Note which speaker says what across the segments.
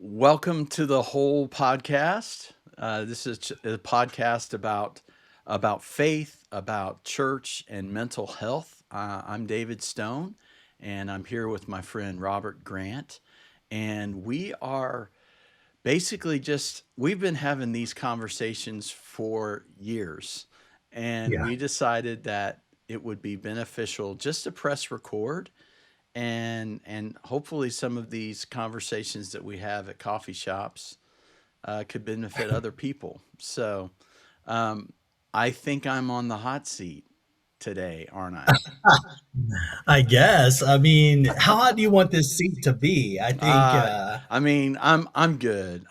Speaker 1: Welcome to the whole podcast. This is a podcast about faith, about church, and mental health. I'm David Stone, and I'm here with my friend Robert Grant, and we are basically just we've been having these conversations for years, and
Speaker 2: Yeah.
Speaker 1: we decided that it would be beneficial just to press record and hopefully some of these conversations that we have at coffee shops could benefit other people. So um, I think I'm on the hot seat today, aren't I?
Speaker 2: I guess. I mean, how hot do you want this seat to be? I think
Speaker 1: Uh, I'm good.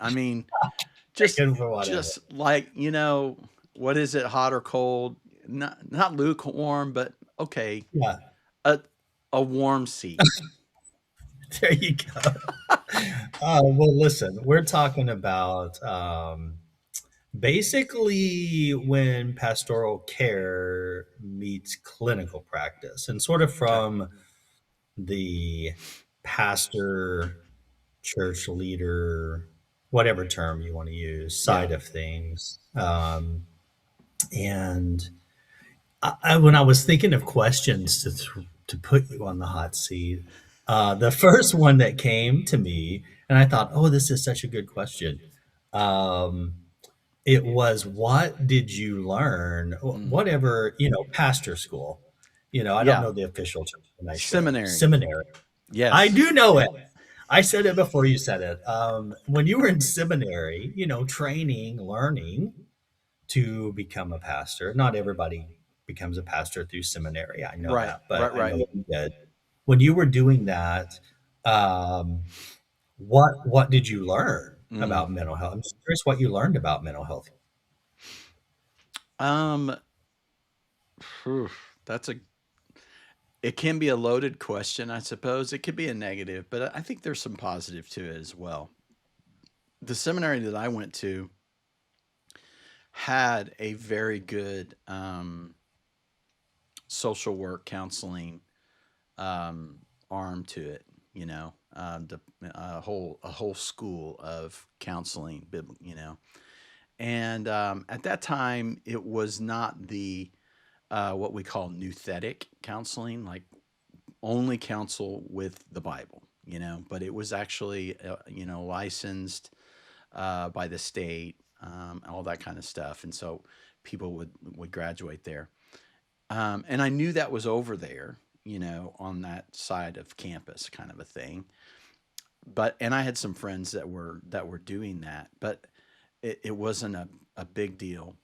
Speaker 1: Just
Speaker 2: taken for whatever.
Speaker 1: just like what is it? Hot or cold? Not lukewarm, but okay,
Speaker 2: Yeah,
Speaker 1: a a warm seat.
Speaker 2: there you go. Well, listen, we're talking about basically when pastoral care meets clinical practice and sort of
Speaker 1: Okay.
Speaker 2: from the pastor, church leader, whatever term you want to use,
Speaker 1: Yeah.
Speaker 2: side of things. And when I was thinking of questions to put you on the hot seat, the first one that came to me, and I thought, oh, this is such a good question. Um, it was, what did you learn?
Speaker 1: Hmm.
Speaker 2: Whatever, pastor school. I don't
Speaker 1: Yeah.
Speaker 2: know the official term, and I should.
Speaker 1: Seminary.
Speaker 2: Seminary. I
Speaker 1: Yes.
Speaker 2: do know it. I said it before you said it. When you were in seminary, training, learning, to become a pastor. Not everybody becomes a pastor through seminary. I know
Speaker 1: Right.
Speaker 2: that, but
Speaker 1: Right.
Speaker 2: I know
Speaker 1: Right.
Speaker 2: that you did. When you were doing that, um, what did you learn
Speaker 1: Mm.
Speaker 2: about mental health? I'm just curious what you learned about mental health.
Speaker 1: Um, phew, that's a it can be a loaded question, I suppose. It could be a negative, but I think there's some positive to it as well. The seminary that I went to had a very good social work counseling arm to it. A whole school of counseling. And at that time, it was not the what we call nouthetic counseling, like only counsel with the Bible, but it was actually, licensed by the state, all that kind of stuff. And so people would graduate there. And I knew that was over there, on that side of campus kind of a thing. And I had some friends that were doing that, but it wasn't a big deal.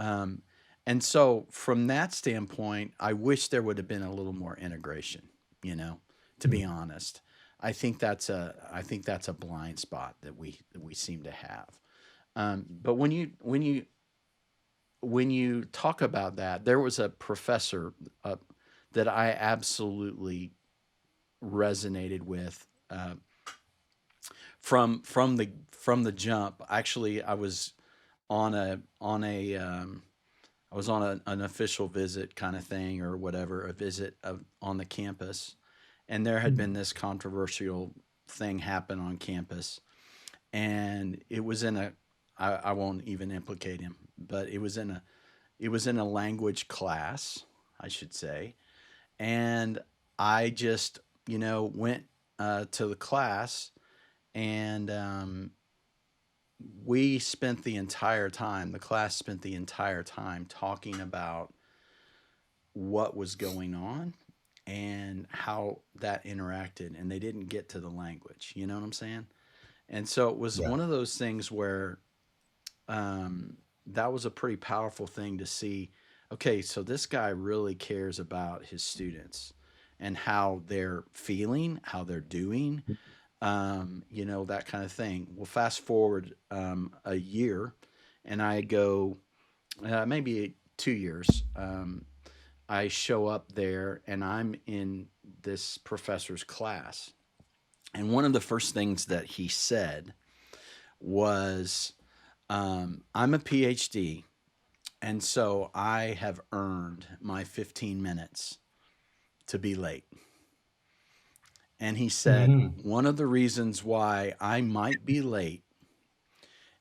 Speaker 1: Um, and so from that standpoint, I wish there would have been a little more integration, you know, to be honest. I think that's a blind spot that we seem to have. But when you talk about that, there was a professor that I absolutely resonated with from the jump. Actually, on a on a I was on an official visit kind of thing or whatever, a visit on the campus, and there had been this controversial thing happen on campus, and it was in a I won't even implicate him, but it was in a language class, I should say, and I just went to the class, and the class spent the entire time talking about what was going on and how that interacted, and they didn't get to the language. You know what I'm saying? And so it was
Speaker 2: Yeah.
Speaker 1: one of those things where that was a pretty powerful thing to see. Okay, so this guy really cares about his students and how they're feeling, how they're doing, that kind of thing. Well, fast forward a year, and I go maybe 2 years. I show up there, and I'm in this professor's class. And one of the first things that he said was, I'm a PhD, and so I have earned my 15 minutes to be late. And he said,
Speaker 2: Mm.
Speaker 1: one of the reasons why I might be late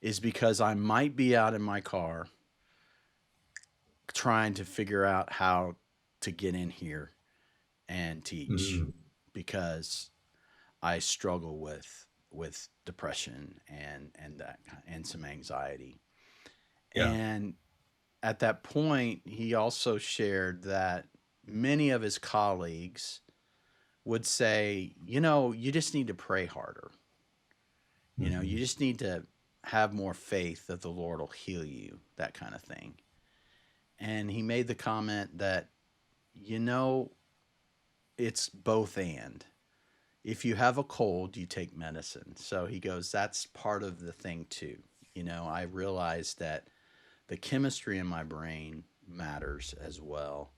Speaker 1: is because I might be out in my car trying to figure out how to get in here and teach
Speaker 2: Mm.
Speaker 1: because I struggle with depression and that and some anxiety.
Speaker 2: Yeah.
Speaker 1: And at that point, he also shared that many of his colleagues would say, you just need to pray harder. You
Speaker 2: Hmm.
Speaker 1: just need to have more faith that the Lord will heal you, that kind of thing. And he made the comment that, you know, it's both and. If you have a cold, you take medicine. So he goes, that's part of the thing too. I realized that the chemistry in my brain matters as well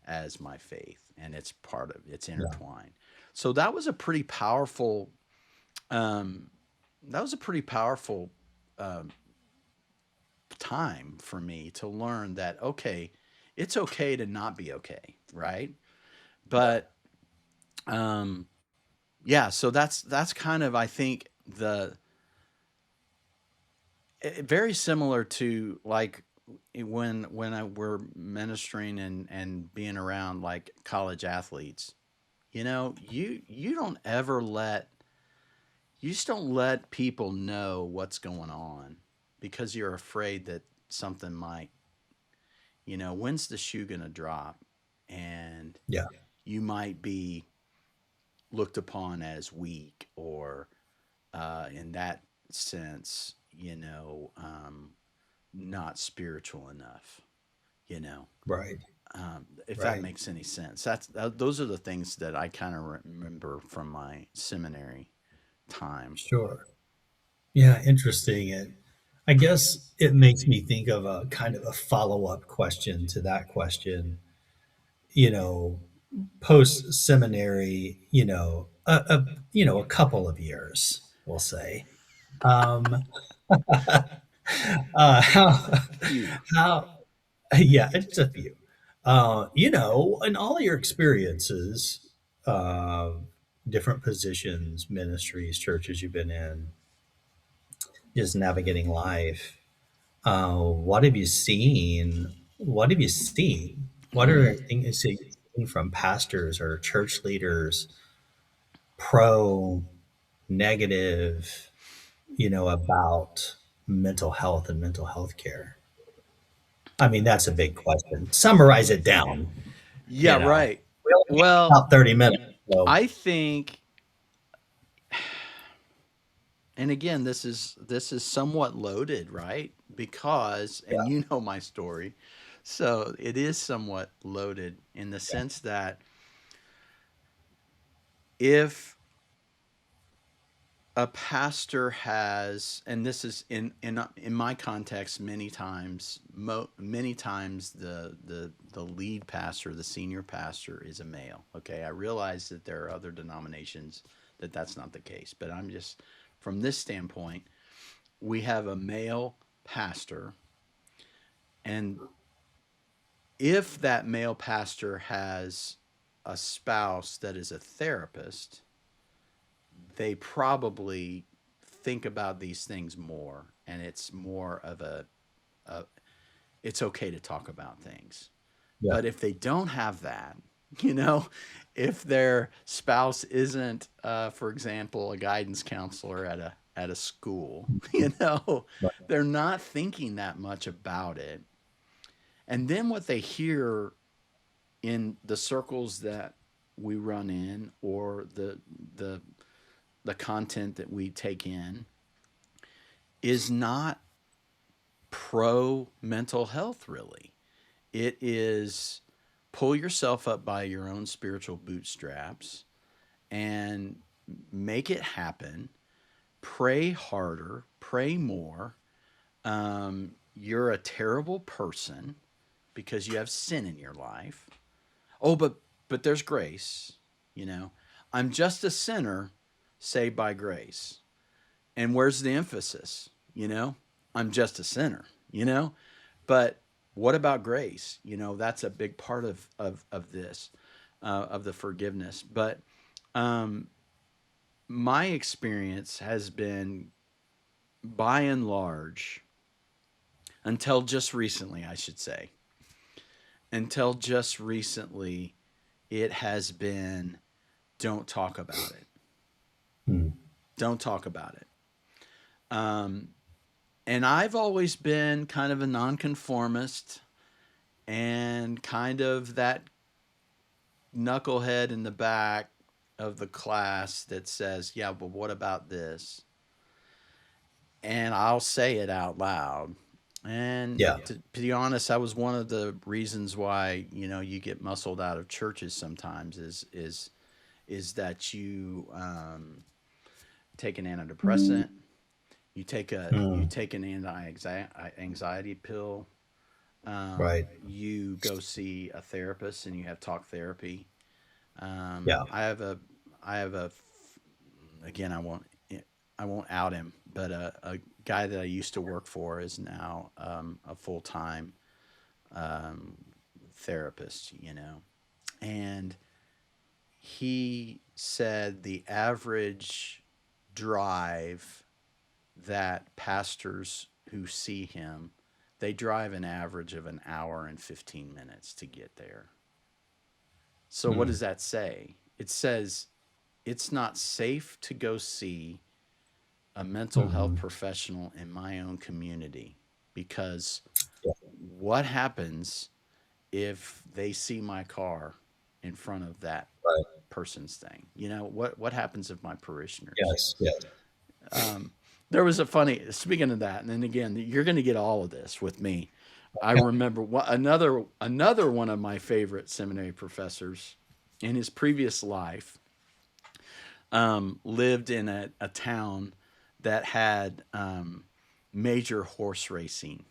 Speaker 1: as my faith, and it's
Speaker 2: Yeah.
Speaker 1: intertwined. So um, that was a pretty powerful um, time for me to learn that okay, it's okay to not be okay, right?
Speaker 2: Yeah.
Speaker 1: But yeah, so that's kind of I think the very similar to like when I were ministering and being around like college athletes. You don't ever let you just don't let people know what's going on because you're afraid that something might, when's the shoe going to drop? And
Speaker 2: Yeah.
Speaker 1: you might be looked upon as weak or in that sense, not spiritual enough, you know.
Speaker 2: Right.
Speaker 1: If that
Speaker 2: Right.
Speaker 1: makes any sense, those are the things that I kind of remember from my seminary time.
Speaker 2: Sure. Yeah. Interesting. And I guess it makes me think of a kind of a follow up question to that question. You know, post seminary, a couple of years, we'll say. Um, how,
Speaker 1: Few.
Speaker 2: how, yeah, just a few. In all your experiences, uh, different positions, ministries, churches you've been in, just navigating life, what have you seen? What have you seen? What are
Speaker 1: Mm.
Speaker 2: things that you've seen from pastors or church leaders, pro, negative, about mental health and mental health care? I mean, that's a big question. Summarize it down,
Speaker 1: Yeah,
Speaker 2: you know.
Speaker 1: right.
Speaker 2: We only have
Speaker 1: Well,
Speaker 2: about 30 minutes, so
Speaker 1: I think, and again, this is somewhat loaded, right? Because,
Speaker 2: yeah,
Speaker 1: and you know my story, so it is somewhat loaded in the sense that if a pastor has, and this is in my context, many times the lead pastor, the senior pastor, is a male. Okay, I realize that there are other denominations that that's not the case, but I'm just from this standpoint, we have a male pastor, and if that male pastor has a spouse that is a therapist, they probably think about these things more, and it's more of a it's okay to talk about things.
Speaker 2: yeah,
Speaker 1: But if they don't have that, you know, if their spouse isn't, for example, a guidance counselor at a school,
Speaker 2: right,
Speaker 1: they're not thinking that much about it. And then what they hear in the circles that we run in, or the the content that we take in, is not pro mental health, really. It is pull yourself up by your own spiritual bootstraps and make it happen. Pray harder, pray more. You're a terrible person because you have sin in your life. Oh, but there's grace, you know. I'm just a sinner saved by grace. And where's the emphasis? I'm just a sinner, But what about grace? That's a big part of this, of the forgiveness. But my experience has been, by and large, until just recently, I should say, until just recently, it has been don't talk about it.
Speaker 2: Mm.
Speaker 1: Don't talk about it. Um, and I've always been kind of a nonconformist and kind of that knucklehead in the back of the class that says, yeah, but what about this? And I'll say it out loud. And
Speaker 2: Yeah.
Speaker 1: to be honest, that was one of the reasons why you get muscled out of churches sometimes is that you take an antidepressant, you
Speaker 2: Mm.
Speaker 1: take an anti-anxiety pill,
Speaker 2: Right.
Speaker 1: you go see a therapist and you have talk therapy.
Speaker 2: Yeah.
Speaker 1: I have a again I won't out him, but a guy that I used to work for is now a full time um, therapist. And he said the average drive that pastors who see him, they drive an average of an hour and 15 minutes to get there. So what
Speaker 2: Mm.
Speaker 1: does that say? It says it's not safe to go see a mental health
Speaker 2: Mhm.
Speaker 1: professional in my own community because
Speaker 2: Yeah.
Speaker 1: what happens if they see my car in front of that
Speaker 2: Right.
Speaker 1: person's thing? What happens if my parishioners?
Speaker 2: Yes. Yes.
Speaker 1: Um, there was a funny, speaking of that, and then again, you're going to get all of this with me. I
Speaker 2: Okay.
Speaker 1: remember another one of my favorite seminary professors in his previous life lived in a town that had major horse racing,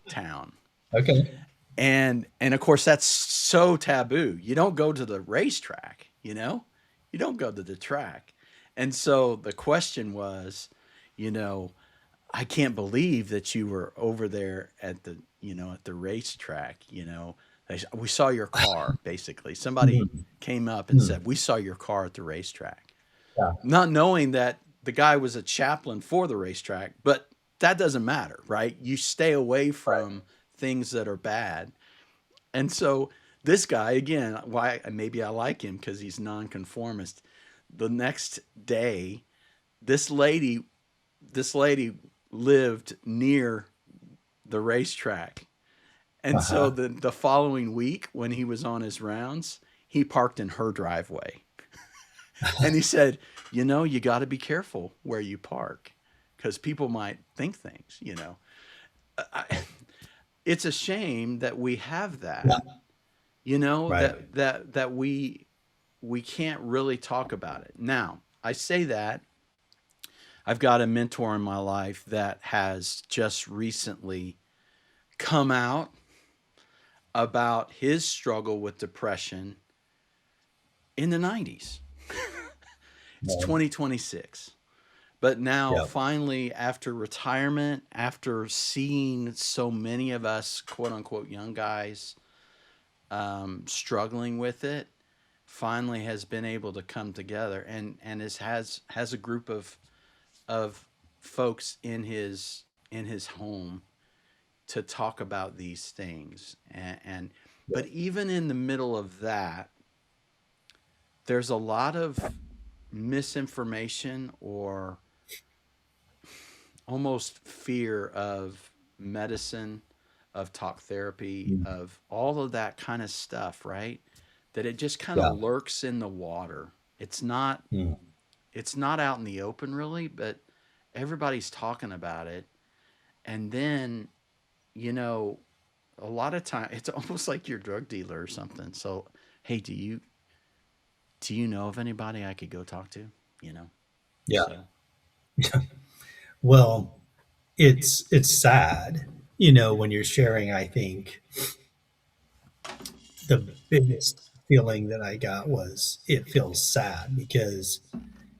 Speaker 1: town.
Speaker 2: Okay.
Speaker 1: And of course that's so taboo. You don't go to the racetrack, you don't go to the track. And so the question was, you know, I can't believe that you were over there at the racetrack. We saw your car. Basically, somebody
Speaker 2: Mhm.
Speaker 1: came up and
Speaker 2: Mm.
Speaker 1: said, "We saw your car at the racetrack,"
Speaker 2: Yeah.
Speaker 1: not knowing that the guy was a chaplain for the racetrack. But that doesn't matter, right? You stay away
Speaker 2: Right.
Speaker 1: from things that are bad. And so this guy, again, why maybe I like him because he's nonconformist. The next day, this lady, this lady lived near the racetrack. And so
Speaker 2: Uh-huh.
Speaker 1: the following week, when he was on his rounds, he parked in her driveway. And he said, you got to be careful where you park because people might think things. I, it's a shame that we have
Speaker 2: Yeah.
Speaker 1: that,
Speaker 2: Right.
Speaker 1: that we can't really talk about it. Now, I say that I've got a mentor in my life that has just recently come out about his struggle with depression in the 90s. It's
Speaker 2: Right.
Speaker 1: 2026. But now,
Speaker 2: Yeah.
Speaker 1: finally, after retirement, after seeing so many of us, quote unquote, young guys struggling with it, finally has been able to come together and has a group of folks in his home to talk about these things. And
Speaker 2: Yeah.
Speaker 1: but even in the middle of that, there's a lot of misinformation or almost fear of medicine, of talk therapy,
Speaker 2: Mm.
Speaker 1: of all of that kind of stuff, right? That it just kind of
Speaker 2: Yeah.
Speaker 1: lurks in the water.
Speaker 2: Mm.
Speaker 1: It's not out in the open really, but everybody's talking about it. And then, you know, a lot of time it's almost like your drug dealer or something. So, hey, do you know of anybody I could go talk to? You know?
Speaker 2: Yeah.
Speaker 1: So,
Speaker 2: Well, it's sad, when you're sharing. I think the biggest feeling that I got was it feels sad because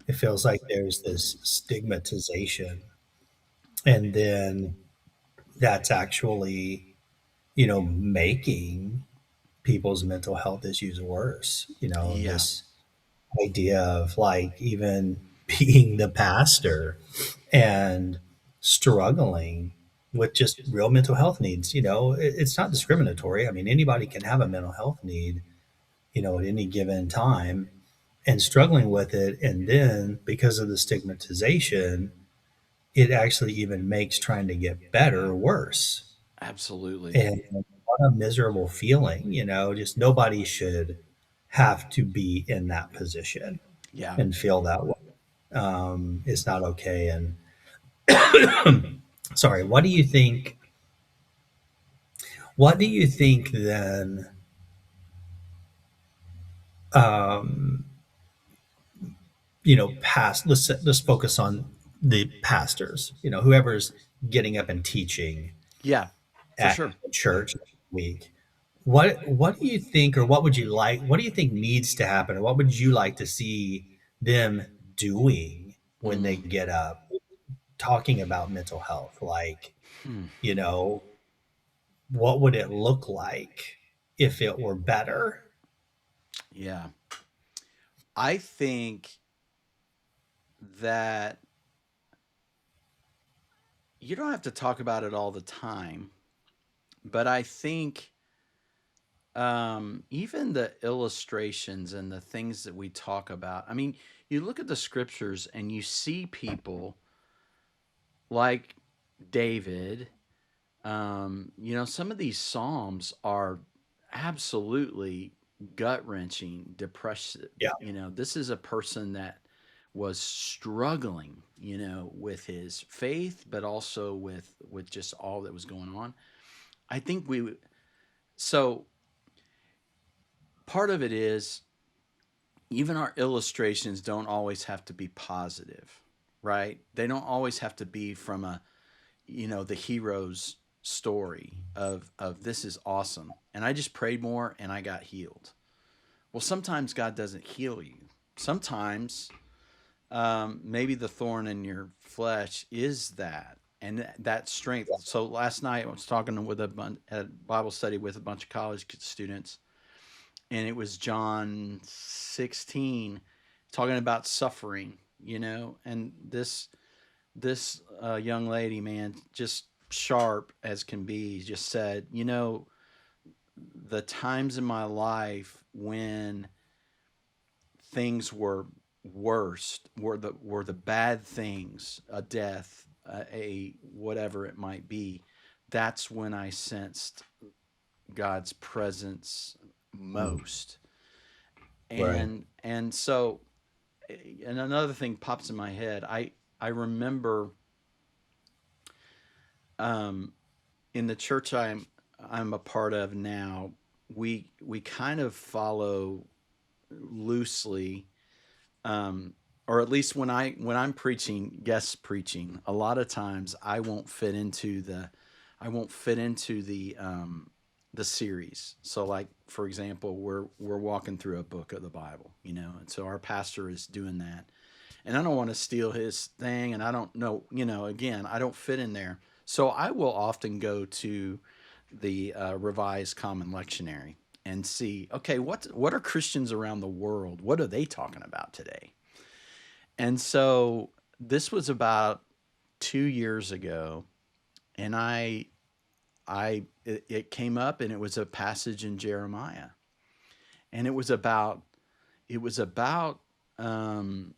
Speaker 2: it feels like there's this stigmatization, and then that's actually, making people's mental health issues worse.
Speaker 1: yeah.
Speaker 2: This idea of like even being the pastor and struggling with just real mental health needs. It's not discriminatory. I mean, anybody can have a mental health need, at any given time, and struggling with it. And then because of the stigmatization, it actually even makes trying to get better worse.
Speaker 1: Absolutely.
Speaker 2: And what a miserable feeling, just nobody should have to be in that position
Speaker 1: Yeah.
Speaker 2: and feel that way. It's not okay. And sorry, what do you think then, um, past, let's focus on the pastors, whoever's getting up and teaching
Speaker 1: Yeah, for
Speaker 2: at
Speaker 1: sure.
Speaker 2: church week. What do you think, or what do you think needs to happen, or what would you like to see them doing when they
Speaker 1: Mm.
Speaker 2: get up talking about mental health? Like,
Speaker 1: Hmm.
Speaker 2: you know, what would it look like if it were better?
Speaker 1: Yeah. I think that you don't have to talk about it all the time, but I think even the illustrations and the things that we talk about, I mean, you look at the scriptures and you see people like David. Some of these Psalms are absolutely gut wrenching, depressive.
Speaker 2: Yeah.
Speaker 1: This is a person that was struggling, with his faith, but also with just all that was going on. I think so part of it is even our illustrations don't always have to be positive, right? They don't always have to be from the hero's story of this is awesome and I just prayed more and I got healed. Well, sometimes God doesn't heal you. Sometimes maybe the thorn in your flesh is that and that strength. So last night I was talking with a Bible study with a bunch of college students, and it was John 16 talking about suffering, and this young lady, man, just sharp as can be, just said, the times in my life when things were worst were the bad things, a death, a whatever it might be. That's when I sensed God's presence
Speaker 2: Mm,
Speaker 1: most.
Speaker 2: right.
Speaker 1: And so, and another thing pops in my head. I remember um, in the church I'm a part of now, we kind of follow loosely, um, or at least when I'm preaching, guest preaching, a lot of times I won't fit into the series. So, like for example, we're walking through a book of the Bible, and so our pastor is doing that, and I don't want to steal his thing, and I don't know, again, I don't fit in there. So I will often go to the Revised Common Lectionary and see, okay, what are Christians around the world? What are they talking about today? And so this was about 2 years ago, and it came up, and it was a passage in Jeremiah, and it was about um,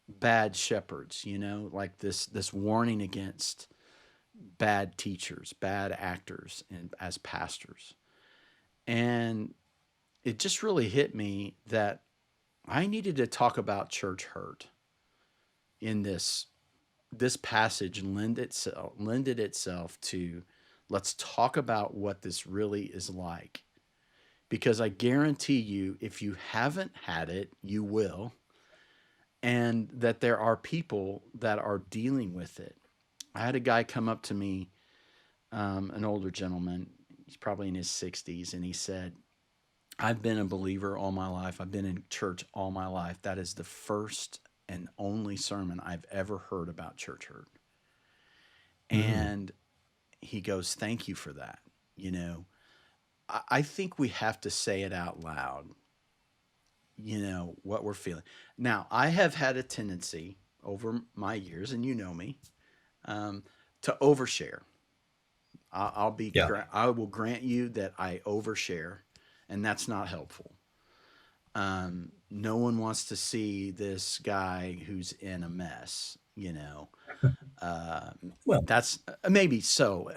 Speaker 1: bad shepherds, like this warning against bad teachers, bad actors, and as pastors. And it just really hit me that I needed to talk about church hurt in this passage lended itself to let's talk about what this really is like, because I guarantee you if you haven't had it you will, and that there are people that are dealing with it. I had a guy come up to me, an older gentleman, he's probably in his 60s, and he said, I've been a believer all my life. I've been in church all my life. That is the first and only sermon I've ever heard about church hurt.
Speaker 2: Mm,
Speaker 1: And he goes, thank you for that. You know, I think we have to say it out loud. what we're feeling. Now, I have had a tendency over my years, and you know me, um, to overshare.
Speaker 2: Yeah.
Speaker 1: I will grant you that I overshare, and that's not helpful. No one wants to see this guy who's in a mess. Uh,
Speaker 2: Well,
Speaker 1: that's maybe so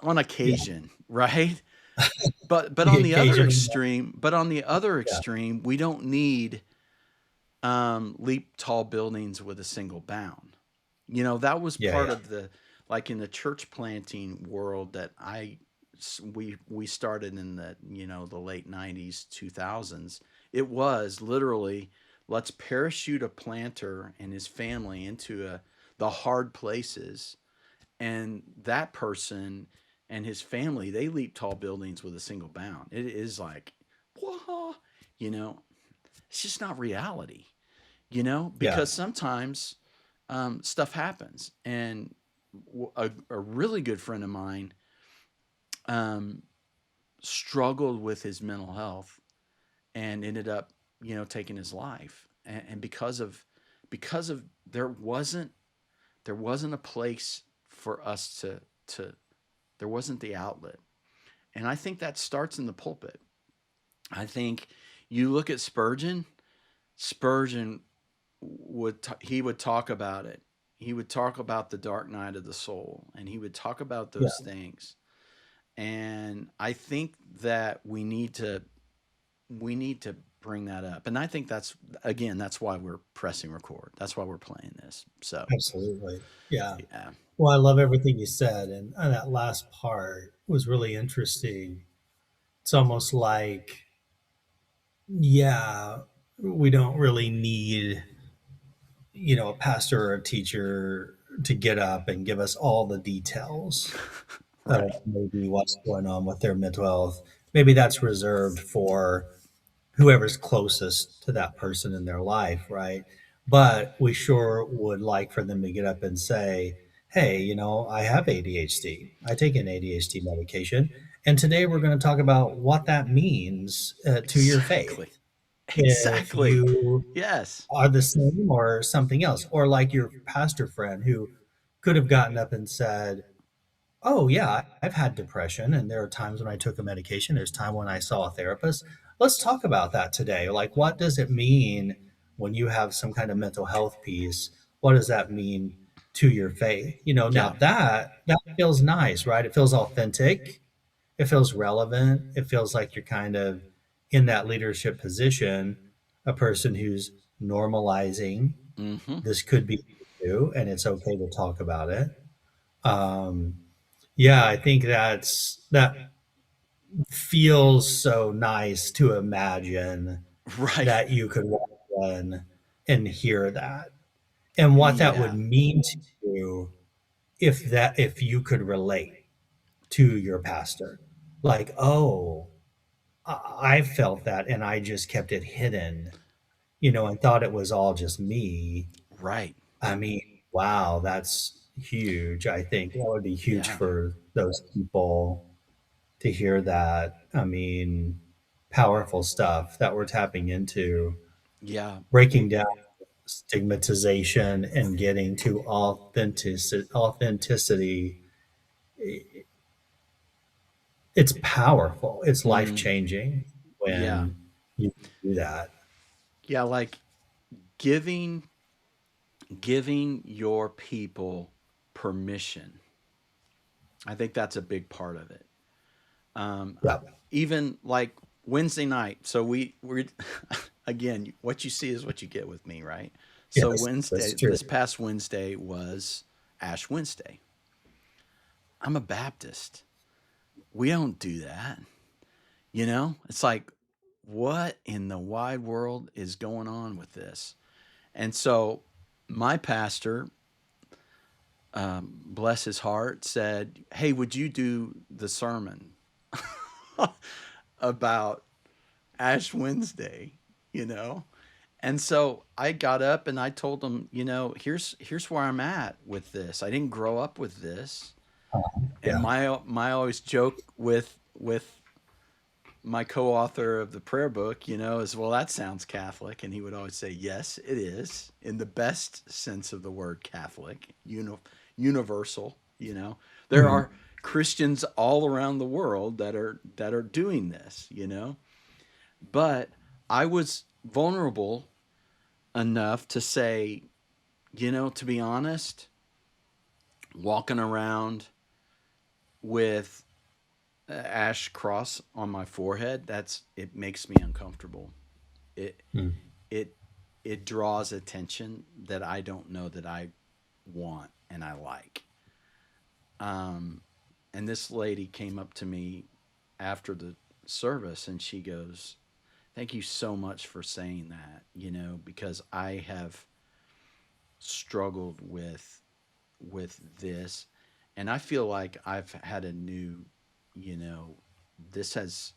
Speaker 1: on
Speaker 2: yeah.
Speaker 1: occasion, right? But
Speaker 2: The
Speaker 1: on the other
Speaker 2: occasional,
Speaker 1: extreme, but on the other
Speaker 2: yeah,
Speaker 1: extreme, we don't need leap tall buildings with a single bound. That was
Speaker 2: yeah,
Speaker 1: part
Speaker 2: yeah,
Speaker 1: of the like in the church planting world that we started in the late 90s 2000s. It was literally, let's parachute a planter and his family into the hard places, and that person and his family, they leap tall buildings with a single bound. It is like, whoa, you know it's just not reality,
Speaker 2: yeah,
Speaker 1: because sometimes stuff happens. And a really good friend of mine um, struggled with his mental health and ended up, taking his life. And because of there wasn't a place for us to there wasn't the outlet. And I think that starts in the pulpit. I think you look at Spurgeon he would talk about it. He would talk about the dark night of the soul, and he would talk about
Speaker 2: yeah,
Speaker 1: those things. And I think that we need to bring that up. And I think that's why we're pressing record. That's why we're playing this. So,
Speaker 2: absolutely. Yeah.
Speaker 1: yeah.
Speaker 2: Well, I love everything you said, and that last part was really interesting. It's almost like, yeah, we don't really need, a pastor or a teacher to get up and give us all the details of
Speaker 1: Right.
Speaker 2: maybe what's going on with their mental health. Maybe that's reserved for whoever's closest to that person in their life, right? But we sure would like for them to get up and say, hey, I have ADHD. I take an ADHD medication. And today we're going to talk about what that means to your faith.
Speaker 1: Exactly.
Speaker 2: If
Speaker 1: Exactly.
Speaker 2: you
Speaker 1: Yes.
Speaker 2: are the same or something else, or like your pastor friend who could have gotten up and said, oh, yeah, I've had depression, and there are times when I took a medication. There's time when I saw a therapist. Let's talk about that today. Like, what does it mean when you have some kind of mental health piece? What does that mean to your faith? Now
Speaker 1: Yeah.
Speaker 2: that feels nice, right? It feels authentic. It feels relevant. It feels like you're kind of in that leadership position, a person who's normalizing
Speaker 1: Mm-hmm.
Speaker 2: this could be you, and it's okay to talk about it. Um, yeah, I think that feels so nice to imagine
Speaker 1: Right.
Speaker 2: that you could walk in and hear that, and what that would
Speaker 1: Yeah.
Speaker 2: mean to you if you could relate to your pastor. Like, oh, I felt that and I just kept it hidden, and thought it was all just me.
Speaker 1: Right.
Speaker 2: I mean, wow, that's huge. I think that would be huge
Speaker 1: Yeah.
Speaker 2: for those people to hear that. I mean, powerful stuff that we're tapping into,
Speaker 1: Yeah.
Speaker 2: breaking down stigmatization and getting to authenticity. It's powerful. It's life
Speaker 1: Mm,
Speaker 2: changing
Speaker 1: yeah.
Speaker 2: when you do that.
Speaker 1: Yeah. Like giving giving your people permission. I think that's a big part of it. Um, I,
Speaker 2: Yeah.
Speaker 1: Even like Wednesday night. So we're again, what you see is what you get with me, right? So
Speaker 2: Yes, that's
Speaker 1: Wednesday,
Speaker 2: true.
Speaker 1: this past Wednesday was Ash Wednesday. I'm a Baptist. We don't do that. It's like, what in the wide world is going on with this? And so my pastor, bless his heart, said, hey, would you do the sermon about Ash Wednesday, you know? And so I got up and I told him, here's where I'm at with this. I didn't grow up with this. And
Speaker 2: Yeah.
Speaker 1: my always joke with my co-author of the prayer book, is, well, that sounds Catholic, and he would always say, yes, it is, in the best sense of the word Catholic, universal. There
Speaker 2: Mhm.
Speaker 1: are Christians all around the world that are doing this. But I was vulnerable enough to say, to be honest, walking around with ash cross on my forehead, it makes me uncomfortable. It
Speaker 2: Mm.
Speaker 1: it it draws attention that I don't know that I want and I like. Um, and this lady came up to me after the service and she goes, "Thank you so much for saying that, because I have struggled with this and I feel like I've had a new, you know, this has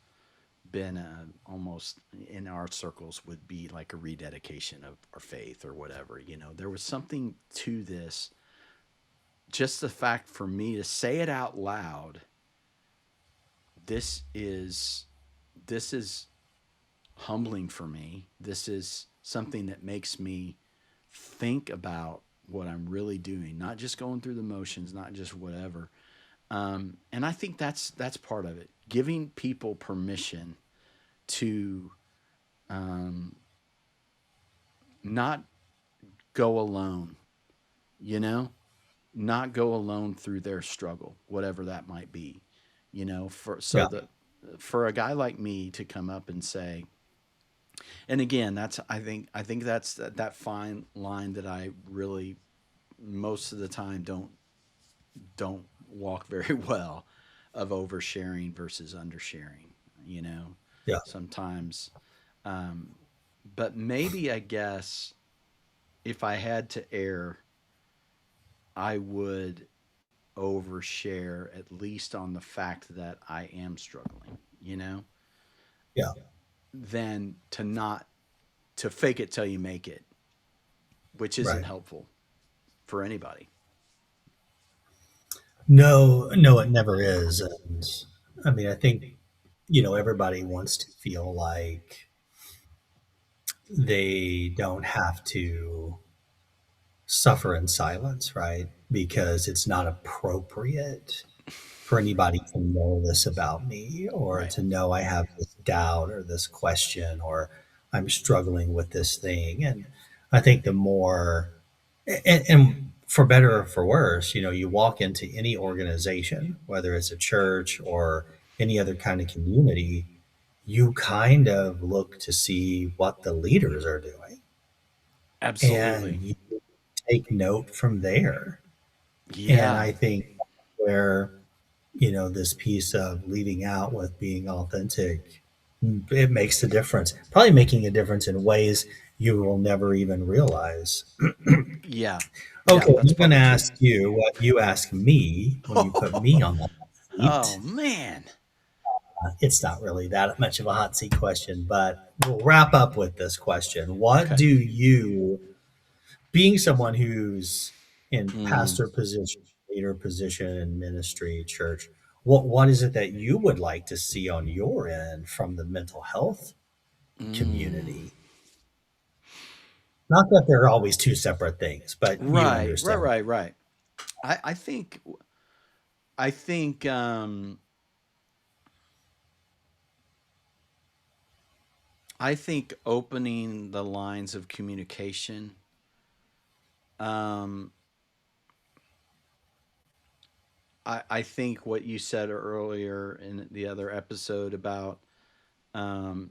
Speaker 1: been almost in our circles would be like a rededication of our faith or whatever. There was something to this. Just the fact for me to say it out loud, this is this is humbling for me. This is something that makes me think about what I'm really doing, not just going through the motions, not just whatever. And I think that's part of it. Giving people permission to um, not go alone, you know, not go alone through their struggle, whatever that might be,
Speaker 2: Yeah.
Speaker 1: for a guy like me to come up and say, and again, I think that's that fine line that I really most of the time don't walk very well of oversharing versus undersharing, you know,
Speaker 2: Yeah.
Speaker 1: sometimes. Um, but maybe I guess if I had to err, I would overshare at least on the fact that I am struggling,
Speaker 2: Yeah.
Speaker 1: than to fake it till you make it, which isn't
Speaker 2: Right.
Speaker 1: helpful for anybody.
Speaker 2: No, no, it never is. And I mean, I think, everybody wants to feel like they don't have to suffer in silence, right? Because it's not appropriate for anybody to know this about me or
Speaker 1: Right.
Speaker 2: to know I have this doubt or this question or I'm struggling with this thing. And I think the more, and for better or for worse, you walk into any organization, whether it's a church or any other kind of community, you kind of look to see what the leaders are doing and
Speaker 1: Absolutely.
Speaker 2: you take note from there. And
Speaker 1: Yeah.
Speaker 2: I think where, this piece of leading out with being authentic, it makes a difference. Probably making a difference in ways you will never even realize.
Speaker 1: Yeah. Yeah.
Speaker 2: Okay,
Speaker 1: That's
Speaker 2: I'm going to
Speaker 1: probably true.
Speaker 2: ask you what you ask me when you put me on the hot
Speaker 1: Oh,
Speaker 2: seat.
Speaker 1: man.
Speaker 2: It's not really that much of a hot seat question, but we'll wrap up with this question. What
Speaker 1: Okay.
Speaker 2: do you, being someone who's in
Speaker 1: Mm,
Speaker 2: pastor position, leader position in ministry, church, what is it that you would like to see on your end from the mental health
Speaker 1: mm.
Speaker 2: community? Not that they're always two separate things, but you
Speaker 1: Right. Right.
Speaker 2: understand.
Speaker 1: Right. Right. I, I think I think I think opening the lines of communication. Um, I think what you said earlier in the other episode about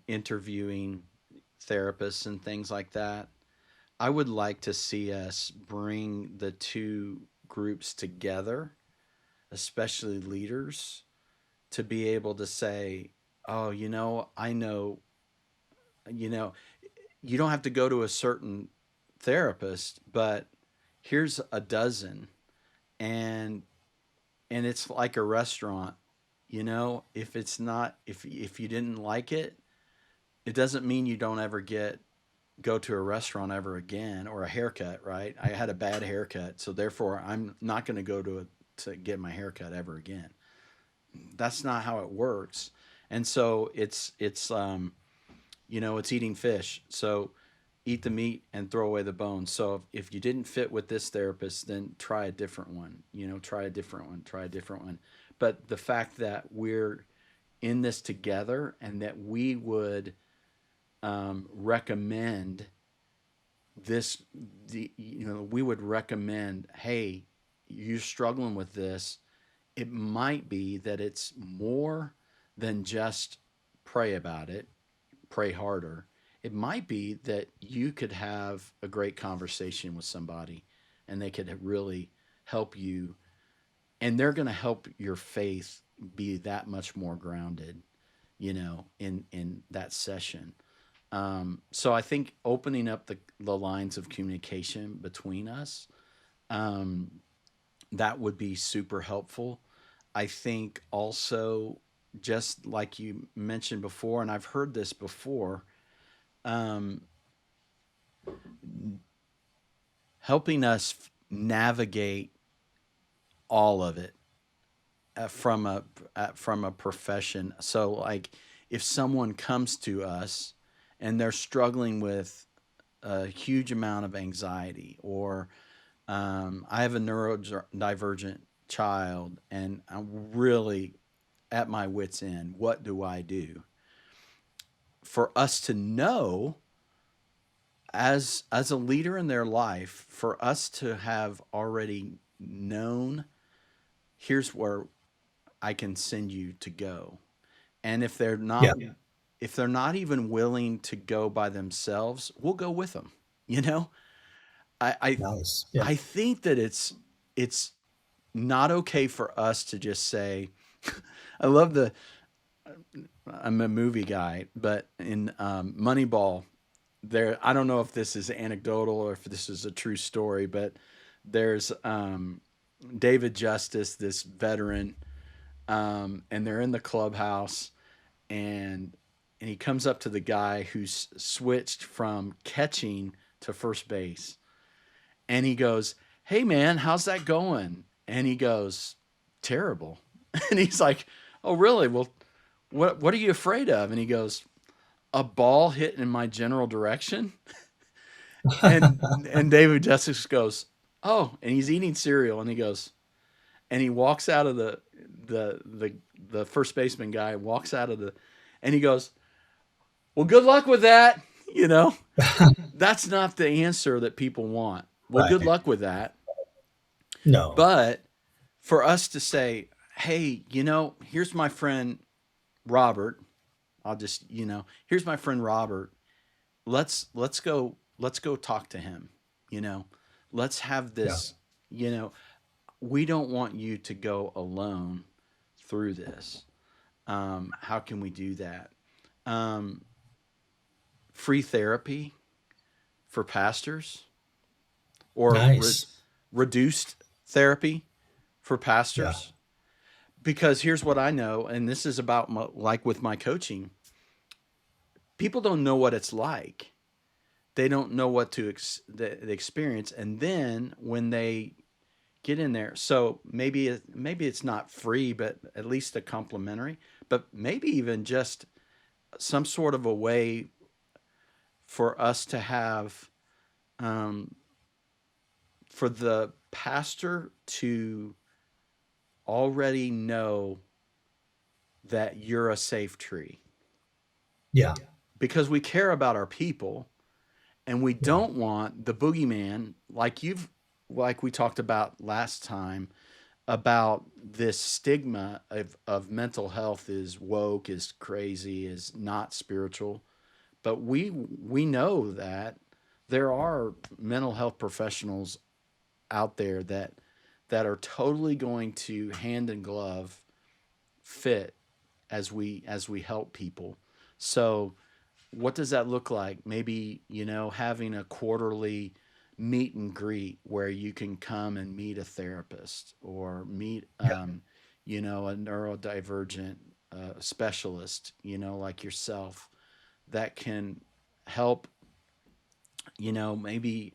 Speaker 1: interviewing therapists and things like that. I would like to see us bring the two groups together, especially leaders, to be able to say, oh, I know, you know, you don't have to go to a certain therapist, but here's a dozen. And it's like a restaurant, if it's not if you didn't like it, it doesn't mean you don't ever go to a restaurant ever again, or a haircut, right? I had a bad haircut, so therefore I'm not going to go to get my haircut ever again. That's not how it works. And so it's eating fish. So eat the meat and throw away the bones. So if you didn't fit with this therapist, then try a different one. Try a different one. Try a different one. But the fact that we're in this together and that we would recommend this, we would recommend, hey, you're struggling with this. It might be that it's more than just pray about it, pray harder. It might be that you could have a great conversation with somebody and they could really help you, and they're going to help your faith be that much more grounded, in that session. So I think opening up the lines of communication between us, um, that would be super helpful. I think also, just like you mentioned before, and I've heard this before, um, helping us navigate all of it from a profession. So, like, if someone comes to us and they're struggling with a huge amount of anxiety, or I have a neurodivergent child and I'm really at my wits' end, what do I do? For us to know, as a leader in their life, for us to have already known, here's where I can send you to go. And if they're
Speaker 2: Yeah.
Speaker 1: not, if they're not even willing to go by themselves, we'll go with them. You know, I I,
Speaker 2: Nice. Yeah.
Speaker 1: I think that it's not okay for us to just say, I love the, I'm a movie guy, but in Moneyball, there, I don't know if this is anecdotal or if this is a true story, but there's David Justice, this veteran, and they're in the clubhouse, and he comes up to the guy who's switched from catching to first base, and he goes, "Hey man, how's that going?" And he goes, "Terrible." And he's like, "Oh really? Well, what are you afraid of?" And he goes, "A ball hit in my general direction." And David Justice goes, "Oh," and he's eating cereal, and he goes, and he walks out of the the the first baseman guy walks out of the, and he goes, "Well, good luck with that." You know, that's not the answer that people want. Well, good
Speaker 2: Right.
Speaker 1: luck with that.
Speaker 2: No.
Speaker 1: But for us to say, "Hey, here's my friend Robert." I'll just, here's my friend Robert. Let's go talk to him. You know, let's have
Speaker 2: Yeah.
Speaker 1: this. You know, we don't want you to go alone through this. How can we do that? Um, Free therapy for pastors, or
Speaker 2: Nice.
Speaker 1: reduced therapy for
Speaker 2: Yeah.
Speaker 1: pastors. Because here's what I know, and this is about like with my coaching, people don't know what it's like. They don't know what to the experience, and then when they get in there, so maybe it's not free, but at least a complimentary, but maybe even just some sort of a way for us to have, um, for the pastor to already know that you're a safe tree,
Speaker 2: Yeah.
Speaker 1: because we care about our people, and we
Speaker 2: Yeah.
Speaker 1: don't want the boogeyman, like we talked about last time, about this stigma of mental health is woke, is crazy, is not spiritual. But we know that there are mental health professionals out there that are totally going to hand in glove fit as we help people. So what does that look like? Maybe, having a quarterly meet and greet where you can come and meet a therapist, or meet,
Speaker 2: Yeah.
Speaker 1: a neurodivergent specialist, like yourself, that can help. Maybe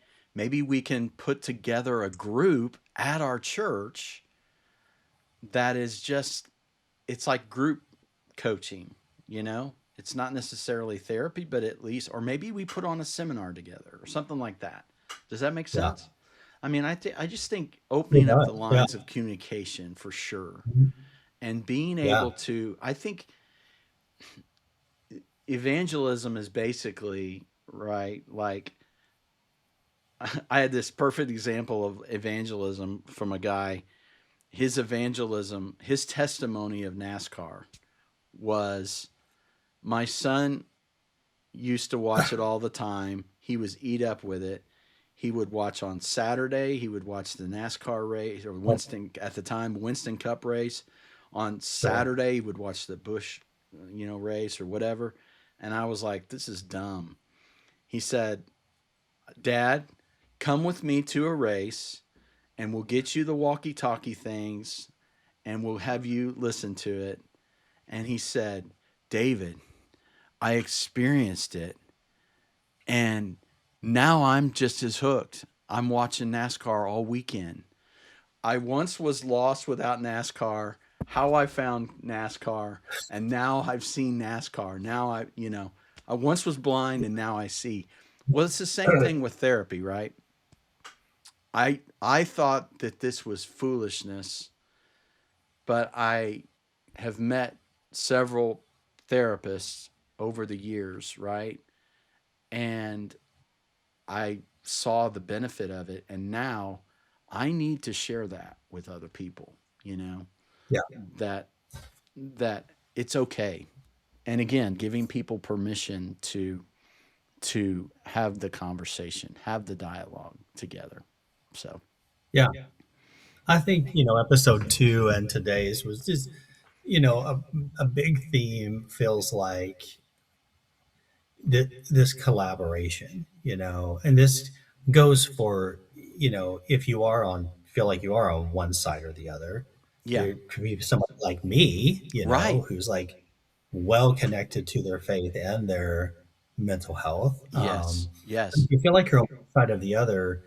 Speaker 1: we can put together a group at our church that is just, it's like group coaching. you know? It's not necessarily therapy, but at least, or maybe we put on a seminar together or something like that. Does that make
Speaker 2: Yeah.
Speaker 1: sense? I mean, I just think
Speaker 2: It
Speaker 1: opening up the
Speaker 2: does. Yeah.
Speaker 1: lines of communication for sure,
Speaker 2: Mhm.
Speaker 1: and being
Speaker 2: Yeah.
Speaker 1: able to, I think evangelism is basically, right, like, I had this perfect example of evangelism from a guy. His evangelism, his testimony of NASCAR was, my son used to watch it all the time. He was eat up with it. He would watch on Saturday. He would watch the NASCAR race, or Winston, at the time, Winston Cup race. On
Speaker 2: Sure.
Speaker 1: Saturday, he would watch the Bush, race or whatever. And I was like, this is dumb. He said, Dad, come with me to a race and we'll get you the walkie talkie things and we'll have you listen to it. And he said, David, I experienced it and now I'm just as hooked. I'm watching NASCAR all weekend. I once was lost without NASCAR, how I found NASCAR, and now I've seen NASCAR. Now I once was blind and now I see. Well, it's the same thing with therapy, right? I thought that this was foolishness, but I have met several therapists over the years, right? And I saw the benefit of it, and now I need to share that with other people, you know,
Speaker 2: Yeah.
Speaker 1: that that it's okay. And again, giving people permission to have the conversation, have the dialogue together. So,
Speaker 2: Yeah. I think, episode two and today's was just, a big theme feels like this collaboration, and this goes for, if you are on, feel like you are on one side or the other.
Speaker 1: yeah.
Speaker 2: There could be somebody like me,
Speaker 1: Right.
Speaker 2: who's like well connected to their faith and their mental health.
Speaker 1: Yes.
Speaker 2: If
Speaker 1: Yes.
Speaker 2: you feel like you're on one side or the other,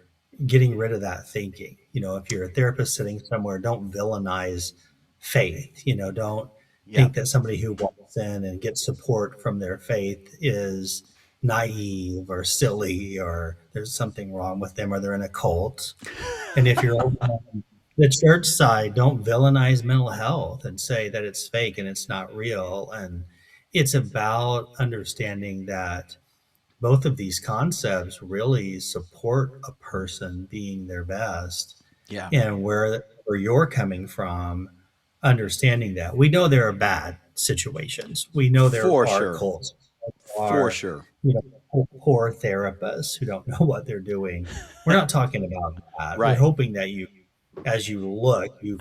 Speaker 2: getting rid of that thinking. If you're a therapist sitting somewhere, don't villainize faith. Don't
Speaker 1: Yeah.
Speaker 2: think that somebody who walks in and gets support from their faith is naive or silly or there's something wrong with them or they're in a cult. And if you're over on the church side, don't villainize mental health and say that it's fake and it's not real. And it's about understanding that both of these concepts really support a person being their best.
Speaker 1: Yeah.
Speaker 2: And where you're coming from, understanding that we know there are bad situations, we know there
Speaker 1: For
Speaker 2: are
Speaker 1: sure.
Speaker 2: cults, there
Speaker 1: For
Speaker 2: are
Speaker 1: sure.
Speaker 2: poor therapists who don't know what they're doing. We're not talking about that. We're
Speaker 1: Right.
Speaker 2: hoping that you, as you look, you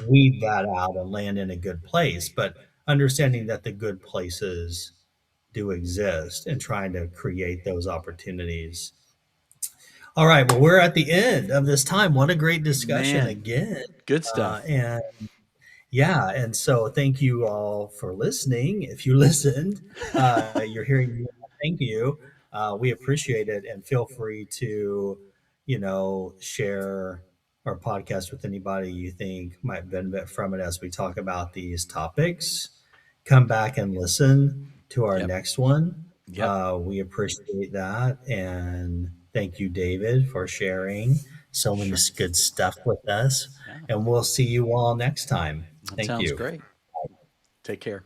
Speaker 2: weed that out and land in a good place, but understanding that the good places do exist and trying to create those opportunities. All right, well, we're at the end of this time. What a great discussion
Speaker 1: Man,
Speaker 2: again.
Speaker 1: good stuff.
Speaker 2: And yeah, and so thank you all for listening. If you listened, you're hearing me. Thank you. We appreciate it, and feel free to, share our podcast with anybody you think might benefit from it as we talk about these topics. Come back and listen to our
Speaker 1: Yep.
Speaker 2: next one.
Speaker 1: Yep.
Speaker 2: We appreciate that, and thank you, David, for sharing so many
Speaker 1: Sure.
Speaker 2: good stuff with us.
Speaker 1: Yeah.
Speaker 2: And we'll see you all next time.
Speaker 1: That
Speaker 2: Thank
Speaker 1: sounds
Speaker 2: you.
Speaker 1: great. Take care.